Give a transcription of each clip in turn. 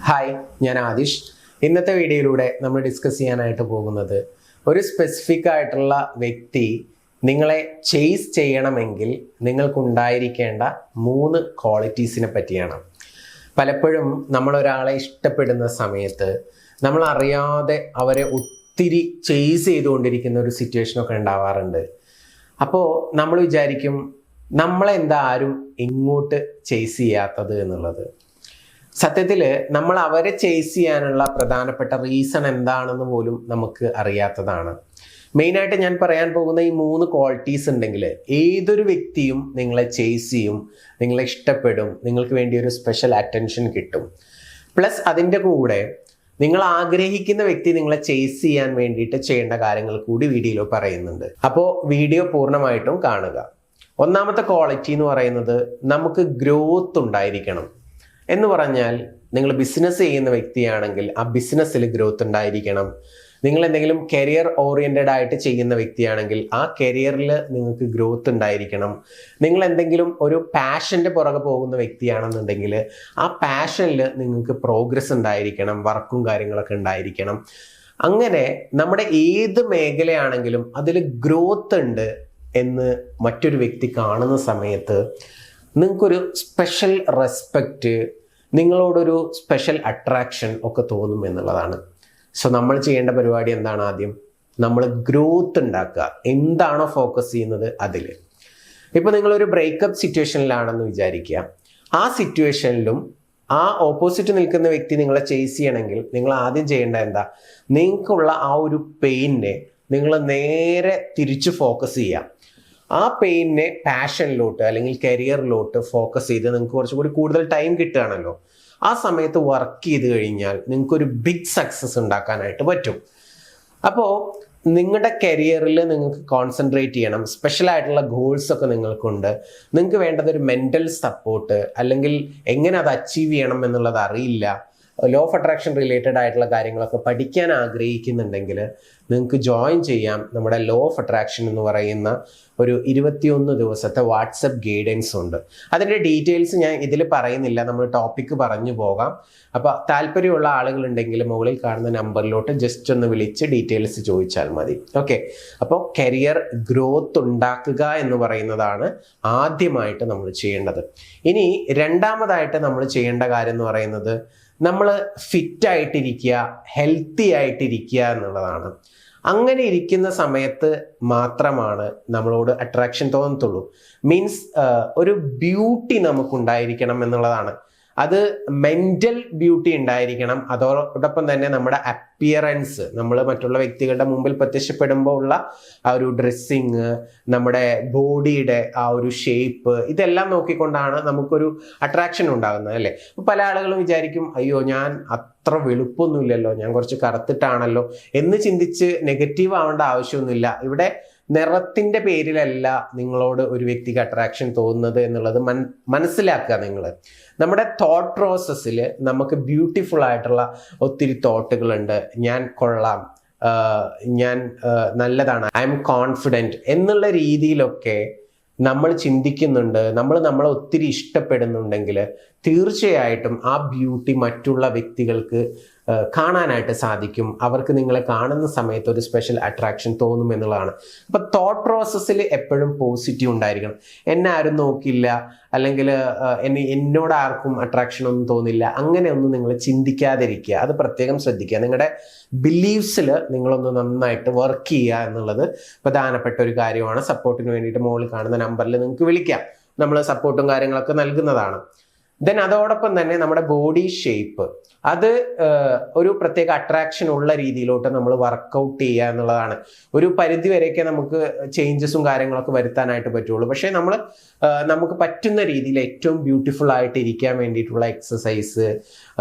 Hi, ഞാൻ ആദിഷ്. ഇന്നത്തെ വീഡിയോയിലൂടെ നമ്മൾ ഡിസ്കസ് ചെയ്യാനായിട്ട് പോകുന്നത് ഒരു സ്പെസിഫിക് ആയിട്ടുള്ള വ്യക്തി നിങ്ങളെ ചേസ് ചെയ്യണമെങ്കിൽ നിങ്ങൾക്കുണ്ടായിരിക്കേണ്ട 3 ക്വാളിറ്റീസിനെ പറ്റിയാണ്. പലപ്പോഴും നമ്മളൊരാളെ ഇഷ്ടപ്പെടുന്ന സമയത്ത് നമ്മൾ അറിയാതെ അവരെ ഒത്തിരി ചേസ് ചെയ്തുകൊണ്ടിരിക്കുന്ന ഒരു സിറ്റുവേഷനൊക്കെ ഉണ്ടാവാറുണ്ട്. അപ്പോൾ നമ്മൾ വിചാരിക്കും നമ്മളെന്താ ആരും ഇങ്ങോട്ട് ചേസ് ചെയ്യാത്തത് എന്നുള്ളത്. സത്യത്തിൽ നമ്മൾ അവരെ ചേസ് ചെയ്യാനുള്ള പ്രധാനപ്പെട്ട റീസൺ എന്താണെന്ന് പോലും നമുക്ക് അറിയാത്തതാണ്. മെയിനായിട്ട് ഞാൻ പറയാൻ പോകുന്ന ഈ 3 ക്വാളിറ്റീസ് ഉണ്ടെങ്കിൽ ഏതൊരു വ്യക്തിയും നിങ്ങളെ ചേസ് ചെയ്യും, നിങ്ങളെ ഇഷ്ടപ്പെടും, നിങ്ങൾക്ക് വേണ്ടി ഒരു സ്പെഷ്യൽ അറ്റൻഷൻ കിട്ടും. പ്ലസ് അതിൻ്റെ കൂടെ നിങ്ങൾ ആഗ്രഹിക്കുന്ന വ്യക്തി നിങ്ങളെ ചേസ് ചെയ്യാൻ വേണ്ടിയിട്ട് ചെയ്യേണ്ട കാര്യങ്ങൾ കൂടി വീഡിയോയിൽ പറയുന്നുണ്ട്. അപ്പോൾ വീഡിയോ പൂർണ്ണമായിട്ടും കാണുക. ഒന്നാമത്തെ ക്വാളിറ്റി എന്ന് പറയുന്നത് നമുക്ക് ഗ്രോത്ത് ഉണ്ടായിരിക്കണം. എന്ന് പറഞ്ഞാൽ നിങ്ങൾ ബിസിനസ് ചെയ്യുന്ന വ്യക്തിയാണെങ്കിൽ ആ ബിസിനസ്സിൽ ഗ്രോത്ത് ഉണ്ടായിരിക്കണം. നിങ്ങൾ എന്തെങ്കിലും കരിയർ ഓറിയൻറ്റഡ് ആയിട്ട് ചെയ്യുന്ന വ്യക്തിയാണെങ്കിൽ ആ കരിയറിൽ നിങ്ങൾക്ക് ഗ്രോത്ത് ഉണ്ടായിരിക്കണം. നിങ്ങൾ എന്തെങ്കിലും ഒരു പാഷൻ്റെ പുറകെ പോകുന്ന വ്യക്തിയാണെന്നുണ്ടെങ്കിൽ ആ പാഷനിൽ നിങ്ങൾക്ക് പ്രോഗ്രസ് ഉണ്ടായിരിക്കണം, വർക്കും കാര്യങ്ങളൊക്കെ ഉണ്ടായിരിക്കണം. അങ്ങനെ നമ്മുടെ ഏത് മേഖലയാണെങ്കിലും അതിൽ ഗ്രോത്ത് ഉണ്ട് എന്ന് മറ്റൊരു വ്യക്തി കാണുന്ന സമയത്ത് നിങ്ങൾക്കൊരു സ്പെഷ്യൽ റെസ്പെക്റ്റ്, നിങ്ങളോടൊരു സ്പെഷ്യൽ അട്രാക്ഷൻ ഒക്കെ തോന്നും എന്നുള്ളതാണ്. സോ നമ്മൾ ചെയ്യേണ്ട പരിപാടി എന്താണ്? ആദ്യം നമ്മൾ ഗ്രോത്ത് ഉണ്ടാക്കുക. എന്താണോ ഫോക്കസ് ചെയ്യുന്നത് അതിൽ. ഇപ്പോൾ നിങ്ങളൊരു ബ്രേക്കപ്പ് സിറ്റുവേഷനിലാണെന്ന് വിചാരിക്കുക. ആ സിറ്റുവേഷനിലും ആ ഓപ്പോസിറ്റ് നിൽക്കുന്ന വ്യക്തി നിങ്ങളെ ചേസ് ചെയ്യണമെങ്കിൽ നിങ്ങൾ ആദ്യം ചെയ്യേണ്ടത് എന്താ? നിങ്ങൾക്കുള്ള ആ ഒരു പെയിനെ നിങ്ങൾ നേരെ തിരിച്ച് ഫോക്കസ് ചെയ്യുക. ആ പെയിനെ പാഷനിലോട്ട് അല്ലെങ്കിൽ കരിയറിലോട്ട് ഫോക്കസ് ചെയ്ത് നിങ്ങൾക്ക് കുറച്ചുകൂടി കൂടുതൽ ടൈം കിട്ടുകയാണല്ലോ. ആ സമയത്ത് വർക്ക് ചെയ്ത് കഴിഞ്ഞാൽ നിങ്ങൾക്കൊരു ബിഗ് സക്സസ് ഉണ്ടാക്കാനായിട്ട് പറ്റും. അപ്പോൾ നിങ്ങളുടെ കരിയറിൽ നിങ്ങൾക്ക് കോൺസെൻട്രേറ്റ് ചെയ്യണം. സ്പെഷ്യൽ ആയിട്ടുള്ള ഗോൾസ് ഒക്കെ നിങ്ങൾക്കുണ്ട്. നിങ്ങൾക്ക് വേണ്ടത് ഒരു മെൻ്റൽ സപ്പോർട്ട്, അല്ലെങ്കിൽ എങ്ങനെ അത് അച്ചീവ് ചെയ്യണം എന്നുള്ളത് അറിയില്ല, ലോ ഓഫ് അട്രാക്ഷൻ റിലേറ്റഡ് ആയിട്ടുള്ള കാര്യങ്ങളൊക്കെ പഠിക്കാൻ ആഗ്രഹിക്കുന്നുണ്ടെങ്കിൽ നിങ്ങൾക്ക് ജോയിൻ ചെയ്യാം. നമ്മുടെ ലോ ഓഫ് അട്രാക്ഷൻ എന്ന് പറയുന്ന ഒരു 21 ദിവസത്തെ വാട്സപ്പ് ഗൈഡൻസ് ഉണ്ട്. അതിൻ്റെ ഡീറ്റെയിൽസ് ഞാൻ ഇതിൽ പറയുന്നില്ല, നമ്മൾ ടോപ്പിക്ക് പറഞ്ഞു പോകാം. അപ്പോൾ താല്പര്യമുള്ള ആളുകളുണ്ടെങ്കിൽ മുകളിൽ കാണുന്ന നമ്പറിലോട്ട് ജസ്റ്റ് ഒന്ന് വിളിച്ച് ഡീറ്റെയിൽസ് ചോദിച്ചാൽ മതി. ഓക്കെ. അപ്പോൾ കരിയർ ഗ്രോത്ത് ഉണ്ടാക്കുക എന്ന് പറയുന്നതാണ് ആദ്യമായിട്ട് നമ്മൾ ചെയ്യേണ്ടത്. ഇനി രണ്ടാമതായിട്ട് നമ്മൾ ചെയ്യേണ്ട കാര്യം എന്ന് പറയുന്നത് നമ്മൾ ഫിറ്റ് ആയിട്ടിരിക്കുക, ഹെൽത്തി ആയിട്ടിരിക്കുക എന്നുള്ളതാണ്. അങ്ങനെ ഇരിക്കുന്ന സമയത്ത് മാത്രമാണ് നമ്മളോട് അട്രാക്ഷൻ തോന്നത്തുള്ളൂ. മീൻസ് ഒരു ബ്യൂട്ടി നമുക്കുണ്ടായിരിക്കണം എന്നുള്ളതാണ്. അത് മെൻ്റൽ ബ്യൂട്ടി ഉണ്ടായിരിക്കണം. അതോടൊപ്പം തന്നെ നമ്മുടെ അപ്പിയറൻസ്, നമ്മൾ മറ്റുള്ള വ്യക്തികളുടെ മുമ്പിൽ പ്രത്യക്ഷപ്പെടുമ്പോൾ ഉള്ള ആ ഒരു ഡ്രസ്സിങ്, നമ്മുടെ ബോഡിയുടെ ആ ഒരു ഷേപ്പ്, ഇതെല്ലാം നോക്കിക്കൊണ്ടാണ് നമുക്കൊരു അട്രാക്ഷൻ ഉണ്ടാകുന്നത്, അല്ലേ? പല ആളുകളും വിചാരിക്കും, അയ്യോ ഞാൻ അത്ര വെളുപ്പൊന്നുമില്ലല്ലോ, ഞാൻ കുറച്ച് കറുത്തിട്ടാണല്ലോ എന്ന് ചിന്തിച്ച് നെഗറ്റീവ് ആവേണ്ട ആവശ്യമൊന്നുമില്ല. ഇവിടെ നിറത്തിൻ്റെ പേരിലല്ല നിങ്ങളോട് ഒരു വ്യക്തിക്ക് അട്രാക്ഷൻ തോന്നുന്നത് എന്നുള്ളത് മനസ്സിലാക്കുക. നിങ്ങൾ നമ്മുടെ തോട്ട് പ്രോസസ്സിൽ നമുക്ക് ബ്യൂട്ടിഫുൾ ആയിട്ടുള്ള ഒത്തിരി തോട്ടുകളുണ്ട്. ഞാൻ കൊള്ളാം, ഞാൻ നല്ലതാണ്, ഐ എം കോൺഫിഡൻറ്റ് എന്നുള്ള രീതിയിലൊക്കെ നമ്മൾ ചിന്തിക്കുന്നുണ്ട്. നമ്മളെ ഒത്തിരി ഇഷ്ടപ്പെടുന്നുണ്ടെങ്കിൽ തീർച്ചയായിട്ടും ആ ബ്യൂട്ടി മറ്റുള്ള വ്യക്തികൾക്ക് കാണാനായിട്ട് സാധിക്കും. അവർക്ക് നിങ്ങളെ കാണുന്ന സമയത്ത് ഒരു സ്പെഷ്യൽ അട്രാക്ഷൻ തോന്നും എന്നുള്ളതാണ്. അപ്പോൾ തോട്ട് പ്രോസസ്സിൽ എപ്പോഴും പോസിറ്റീവ് ഉണ്ടായിരിക്കണം. എന്നെ ആരും നോക്കില്ല, അല്ലെങ്കിൽ എന്നോട് ആർക്കും അട്രാക്ഷൻ ഒന്നും തോന്നില്ല, അങ്ങനെയൊന്നും നിങ്ങൾ ചിന്തിക്കാതിരിക്കുക. അത് പ്രത്യേകം ശ്രദ്ധിക്കുക. നിങ്ങളുടെ ബിലീവ്സിൽ നിങ്ങളൊന്ന് നന്നായിട്ട് വർക്ക് ചെയ്യുക എന്നുള്ളത് പ്രധാനപ്പെട്ട ഒരു കാര്യമാണ്. സപ്പോർട്ടിന് വേണ്ടിയിട്ട് മുകളിൽ കാണുന്ന നമ്പറിൽ നിങ്ങൾക്ക് വിളിക്കാം. നമ്മൾ സപ്പോർട്ടും കാര്യങ്ങളൊക്കെ നൽകുന്നതാണ്. ദെൻ അതോടൊപ്പം തന്നെ നമ്മുടെ ബോഡി ഷേപ്പ്, അത് ഒരു പ്രത്യേക അട്രാക്ഷൻ ഉള്ള രീതിയിലോട്ട് നമ്മൾ വർക്കൗട്ട് ചെയ്യുക എന്നുള്ളതാണ്. ഒരു പരിധി വരെയൊക്കെ നമുക്ക് ചേഞ്ചസും കാര്യങ്ങളൊക്കെ വരുത്താനായിട്ട് പറ്റുള്ളൂ. പക്ഷേ നമുക്ക് പറ്റുന്ന രീതിയിൽ ഏറ്റവും ബ്യൂട്ടിഫുൾ ആയിട്ട് ഇരിക്കാൻ വേണ്ടിയിട്ടുള്ള എക്സസൈസ്,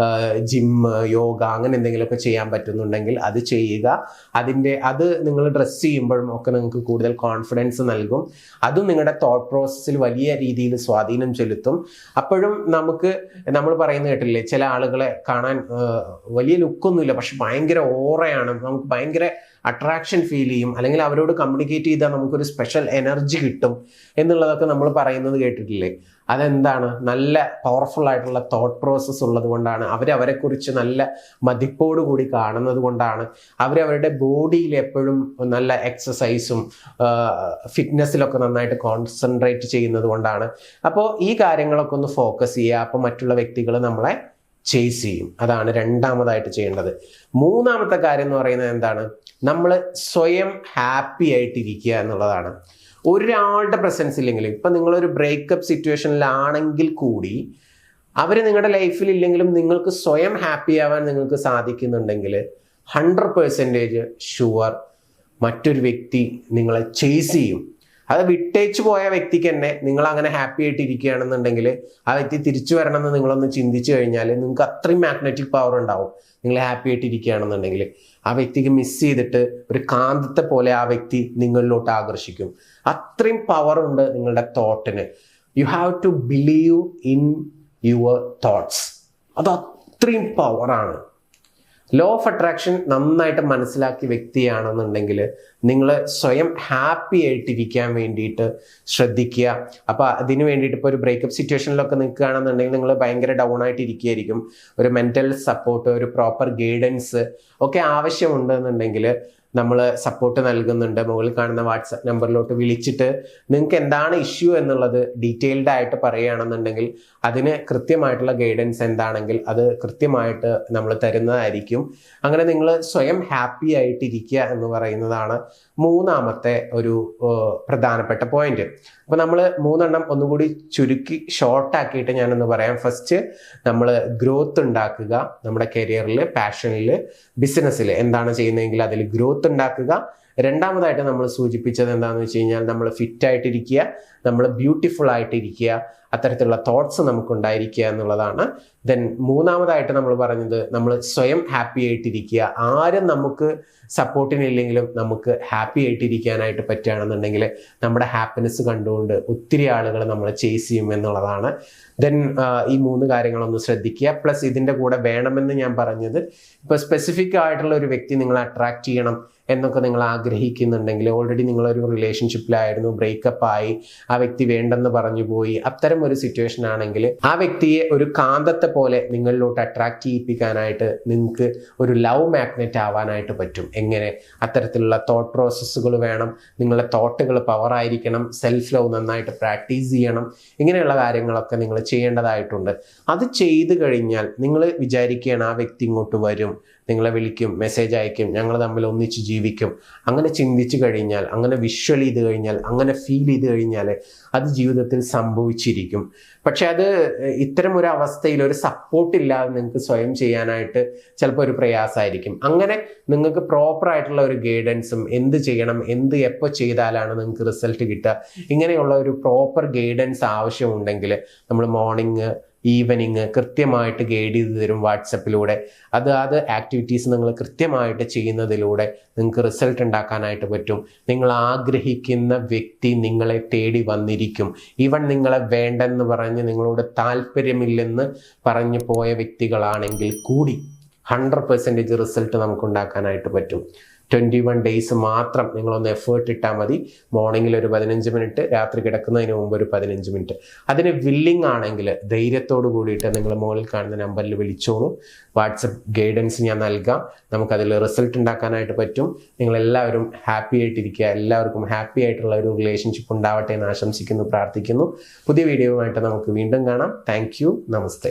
ജിമ്മ്, യോഗ, അങ്ങനെ എന്തെങ്കിലുമൊക്കെ ചെയ്യാൻ പറ്റുന്നുണ്ടെങ്കിൽ അത് ചെയ്യുക. അത് നിങ്ങൾ ഡ്രസ്സ് ചെയ്യുമ്പോഴും ഒക്കെ നിങ്ങൾക്ക് കൂടുതൽ കോൺഫിഡൻസ് നൽകും. അതും നിങ്ങളുടെ തോട്ട് പ്രോസസ്സിൽ വലിയ രീതിയിൽ സ്വാധീനം ചെലുത്തും. അപ്പോഴും നമ്മൾ പറയുന്നത് കേട്ടില്ലേ, ചില ആളുകളെ കാണാൻ വലിയ ലുക്കൊന്നുമില്ല, പക്ഷെ ഭയങ്കര ഓറയാണ്, നമുക്ക് ഭയങ്കര അട്രാക്ഷൻ ഫീൽ ചെയ്യും, അല്ലെങ്കിൽ അവരോട് കമ്മ്യൂണിക്കേറ്റ് ചെയ്താൽ നമുക്കൊരു സ്പെഷ്യൽ എനർജി കിട്ടും എന്നുള്ളതൊക്കെ നമ്മൾ പറയുന്നത് കേട്ടിട്ടില്ലേ? അതെന്താണ്? നല്ല പവർഫുൾ ആയിട്ടുള്ള തോട്ട് പ്രോസസ്സ് ഉള്ളത് കൊണ്ടാണ്. അവരെക്കുറിച്ച് നല്ല മതിപ്പോട് കൂടി കാണുന്നത് കൊണ്ടാണ്. അവരവരുടെ ബോഡിയിൽ എപ്പോഴും നല്ല എക്സസൈസും ഫിറ്റ്നസ്സിലൊക്കെ നന്നായിട്ട് കോൺസെൻട്രേറ്റ് ചെയ്യുന്നത് കൊണ്ടാണ്. അപ്പോൾ ഈ കാര്യങ്ങളൊക്കെ ഒന്ന് ഫോക്കസ് ചെയ്യുക. അപ്പോൾ മറ്റുള്ള വ്യക്തികൾ നമ്മളെ ചേസ് ചെയ്യും. അതാണ് രണ്ടാമതായിട്ട് ചെയ്യേണ്ടത്. മൂന്നാമത്തെ കാര്യം എന്ന് പറയുന്നത് എന്താണ്? നമ്മൾ സ്വയം ഹാപ്പി ആയിട്ടിരിക്കുക എന്നുള്ളതാണ്. ഒരാളുടെ പ്രസൻസ് ഇല്ലെങ്കിലും, ഇപ്പം നിങ്ങളൊരു ബ്രേക്കപ്പ് സിറ്റുവേഷനിലാണെങ്കിൽ കൂടി അവർ നിങ്ങളുടെ ലൈഫിൽ ഇല്ലെങ്കിലും നിങ്ങൾക്ക് സ്വയം ഹാപ്പി ആവാൻ നിങ്ങൾക്ക് സാധിക്കുന്നുണ്ടെങ്കിൽ 100% ഷുവർ മറ്റൊരു വ്യക്തി നിങ്ങളെ ചേസ് ചെയ്യും. അത് വിട്ടേച്ചു പോയ വ്യക്തിക്ക് തന്നെ നിങ്ങൾ അങ്ങനെ ഹാപ്പി ആയിട്ട് ഇരിക്കുകയാണെന്നുണ്ടെങ്കിൽ ആ വ്യക്തി തിരിച്ചു വരണമെന്ന് നിങ്ങളൊന്ന് ചിന്തിച്ചു കഴിഞ്ഞാൽ നിങ്ങൾക്ക് അത്രയും മാഗ്നറ്റിക് പവർ ഉണ്ടാവും. നിങ്ങൾ ഹാപ്പി ആയിട്ട് ഇരിക്കുകയാണെന്നുണ്ടെങ്കിൽ ആ വ്യക്തിക്ക് മിസ് ചെയ്തിട്ട് ഒരു കാന്തത്തെ പോലെ ആ വ്യക്തി നിങ്ങളിലോട്ട് ആകർഷിക്കും. അത്രയും പവർ ഉണ്ട് നിങ്ങളുടെ തോട്ടിന്. You have to believe in your thoughts. അത് അത്രയും പവറാണ്. ലോ ഓഫ് അട്രാക്ഷൻ നന്നായിട്ട് മനസ്സിലാക്കിയ വ്യക്തിയാണെന്നുണ്ടെങ്കിൽ നിങ്ങൾ സ്വയം ഹാപ്പി ആയിട്ടിരിക്കാൻ വേണ്ടിയിട്ട് ശ്രദ്ധിക്കുക. അപ്പോൾ അതിന് വേണ്ടിയിട്ട് ഇപ്പോൾ ഒരു ബ്രേക്കപ്പ് സിറ്റുവേഷനിലൊക്കെ നിൽക്കുകയാണെന്നുണ്ടെങ്കിൽ നിങ്ങൾ ഭയങ്കര ഡൗൺ ആയിട്ട് ഇരിക്കുകയായിരിക്കും. ഒരു മെൻ്റൽ സപ്പോർട്ട്, ഒരു പ്രോപ്പർ ഗൈഡൻസ് ഒക്കെ ആവശ്യമുണ്ടെന്നുണ്ടെങ്കിൽ നമ്മൾ സപ്പോർട്ട് നൽകുന്നുണ്ട്. മുകളിൽ കാണുന്ന വാട്സാപ്പ് നമ്പറിലോട്ട് വിളിച്ചിട്ട് നിങ്ങൾക്ക് എന്താണ് ഇഷ്യൂ എന്നുള്ളത് ഡീറ്റെയിൽഡ് ആയിട്ട് പറയുകയാണെന്നുണ്ടെങ്കിൽ അതിന് കൃത്യമായിട്ടുള്ള ഗൈഡൻസ് എന്താണെങ്കിൽ അത് കൃത്യമായിട്ട് നമ്മൾ തരുന്നതായിരിക്കും. അങ്ങനെ നിങ്ങൾ സ്വയം ഹാപ്പി ആയിട്ടിരിക്കുക എന്ന് പറയുന്നതാണ് മൂന്നാമത്തെ ഒരു പ്രധാനപ്പെട്ട പോയിന്റ്. അപ്പോൾ നമ്മൾ 3 ഒന്നുകൂടി ചുരുക്കി ഷോർട്ടാക്കിയിട്ട് ഞാനൊന്ന് പറയാം. ഫസ്റ്റ്, നമ്മൾ ഗ്രോത്ത് ഉണ്ടാക്കുക. നമ്മുടെ കരിയറിൽ, പാഷനിൽ, ബിസിനസ്സിൽ എന്താണ് ചെയ്യുന്നതെങ്കിൽ അതിൽ ഗ്രോത്ത് ഉണ്ടാക്കുക. രണ്ടാമതായിട്ട് നമ്മൾ സൂചിപ്പിച്ചത് എന്താണെന്ന് വെച്ച് കഴിഞ്ഞാൽ നമ്മൾ ഫിറ്റ് ആയിട്ടിരിക്കുക, നമ്മൾ ബ്യൂട്ടിഫുൾ ആയിട്ടിരിക്കുക, അത്തരത്തിലുള്ള തോട്ട്സ് നമുക്കുണ്ടായിരിക്കുക എന്നുള്ളതാണ്. ദെൻ മൂന്നാമതായിട്ട് നമ്മൾ പറഞ്ഞത് നമ്മൾ സ്വയം ഹാപ്പി ആയിട്ടിരിക്കുക. ആരും നമുക്ക് സപ്പോർട്ടിനില്ലെങ്കിലും നമുക്ക് ഹാപ്പി ആയിട്ടിരിക്കാനായിട്ട് പറ്റുകയാണെന്നുണ്ടെങ്കിൽ നമ്മുടെ ഹാപ്പിനെസ് കണ്ടുകൊണ്ട് ഒത്തിരി ആളുകൾ നമ്മളെ ചേസ് ചെയ്യും എന്നുള്ളതാണ്. ദെൻ ഈ 3 കാര്യങ്ങളൊന്ന് ശ്രദ്ധിക്കുക. പ്ലസ് ഇതിൻ്റെ കൂടെ വേണമെന്ന് ഞാൻ പറഞ്ഞത്, ഇപ്പോൾ സ്പെസിഫിക് ആയിട്ടുള്ള ഒരു വ്യക്തി നിങ്ങളെ അട്രാക്ട് ചെയ്യണം എന്നൊക്കെ നിങ്ങൾ ആഗ്രഹിക്കുന്നുണ്ടെങ്കിൽ, ഓൾറെഡി നിങ്ങളൊരു റിലേഷൻഷിപ്പിലായിരുന്നു, ബ്രേക്കപ്പ് ആയി, ആ വ്യക്തി വേണ്ടെന്ന് പറഞ്ഞു പോയി, അത്തരം ഒരു സിറ്റുവേഷൻ ആണെങ്കിൽ ആ വ്യക്തിയെ ഒരു കാന്തത്തെ പോലെ നിങ്ങളിലോട്ട് അട്രാക്ട് ചെയ്യിപ്പിക്കാനായിട്ട് നിങ്ങൾക്ക് ഒരു ലവ് മാഗ്നറ്റ് ആവാനായിട്ട് പറ്റും. എങ്ങനെ? അത്തരത്തിലുള്ള തോട്ട് പ്രോസസ്സുകൾ വേണം, നിങ്ങളുടെ തോട്ടുകൾ പവർ ആയിരിക്കണം, സെൽഫ് ലവ് നന്നായിട്ട് പ്രാക്ടീസ് ചെയ്യണം. ഇങ്ങനെയുള്ള കാര്യങ്ങളൊക്കെ നിങ്ങൾ ചെയ്യേണ്ടതായിട്ടുണ്ട്. അത് ചെയ്തു കഴിഞ്ഞാൽ നിങ്ങൾ വിചാരിക്കുകയാണ് ആ വ്യക്തി ഇങ്ങോട്ട് വരും, നിങ്ങളെ വിളിക്കും, മെസ്സേജ് അയക്കും, ഞങ്ങൾ തമ്മിൽ ഒന്നിച്ച് ജീവിക്കും. അങ്ങനെ ചിന്തിച്ചു കഴിഞ്ഞാൽ, അങ്ങനെ വിഷ്വൽ ചെയ്ത് കഴിഞ്ഞാൽ, അങ്ങനെ ഫീൽ ചെയ്ത് കഴിഞ്ഞാൽ അത് ജീവിതത്തിൽ സംഭവിച്ചിരിക്കും. പക്ഷെ അത് ഇത്തരം ഒരു അവസ്ഥയിൽ ഒരു സപ്പോർട്ട് ഇല്ലാതെ നിങ്ങൾക്ക് സ്വയം ചെയ്യാനായിട്ട് ചിലപ്പോൾ ഒരു പ്രയാസമായിരിക്കും. അങ്ങനെ നിങ്ങൾക്ക് പ്രോപ്പർ ആയിട്ടുള്ള ഒരു ഗൈഡൻസും, എന്ത് ചെയ്യണം, എന്ത് എപ്പോൾ ചെയ്താലാണ് നിങ്ങൾക്ക് റിസൾട്ട് കിട്ടുക, ഇങ്ങനെയുള്ള ഒരു പ്രോപ്പർ ഗൈഡൻസ് ആവശ്യമുണ്ടെങ്കിൽ നമ്മൾ മോർണിംഗ്, ഈവനിങ് കൃത്യമായിട്ട് ഗൈഡ് ചെയ്ത് തരും വാട്സപ്പിലൂടെ. അത് ആക്ടിവിറ്റീസ് നിങ്ങൾ കൃത്യമായിട്ട് ചെയ്യുന്നതിലൂടെ നിങ്ങൾക്ക് റിസൾട്ട് ഉണ്ടാക്കാനായിട്ട് പറ്റും. നിങ്ങൾ ആഗ്രഹിക്കുന്ന വ്യക്തി നിങ്ങളെ തേടി വന്നിരിക്കും. ഈവൻ നിങ്ങളെ വേണ്ടെന്ന് പറഞ്ഞ് നിങ്ങളോട് താല്പര്യമില്ലെന്ന് പറഞ്ഞു പോയ വ്യക്തികളാണെങ്കിൽ കൂടി 100% റിസൾട്ട് നമുക്ക് ഉണ്ടാക്കാനായിട്ട് പറ്റും. 21 days മാത്രം നിങ്ങളൊന്ന് എഫേർട്ട് ഇട്ടാൽ മതി. മോർണിംഗിൽ ഒരു 15 മിനിറ്റ്, രാത്രി കിടക്കുന്നതിന് മുമ്പ് ഒരു 15 മിനിറ്റ്. അതിന് വില്ലിങ് ആണെങ്കിൽ ധൈര്യത്തോട് കൂടിയിട്ട് നിങ്ങൾ മുകളിൽ കാണുന്ന നമ്പറിൽ വിളിച്ചോളൂ. വാട്സപ്പ് ഗൈഡൻസ് ഞാൻ നൽകാം. നമുക്കതിൽ റിസൾട്ട് ഉണ്ടാക്കാനായിട്ട് പറ്റും. നിങ്ങളെല്ലാവരും ഹാപ്പി ആയിട്ടിരിക്കുക. എല്ലാവർക്കും ഹാപ്പി ആയിട്ടുള്ള ഒരു റിലേഷൻഷിപ്പ് ഉണ്ടാവട്ടെ എന്ന് ആശംസിക്കുന്നു, പ്രാർത്ഥിക്കുന്നു. പുതിയ വീഡിയോയുമായിട്ട് നമുക്ക് വീണ്ടും കാണാം. Thank you. നമസ്തേ.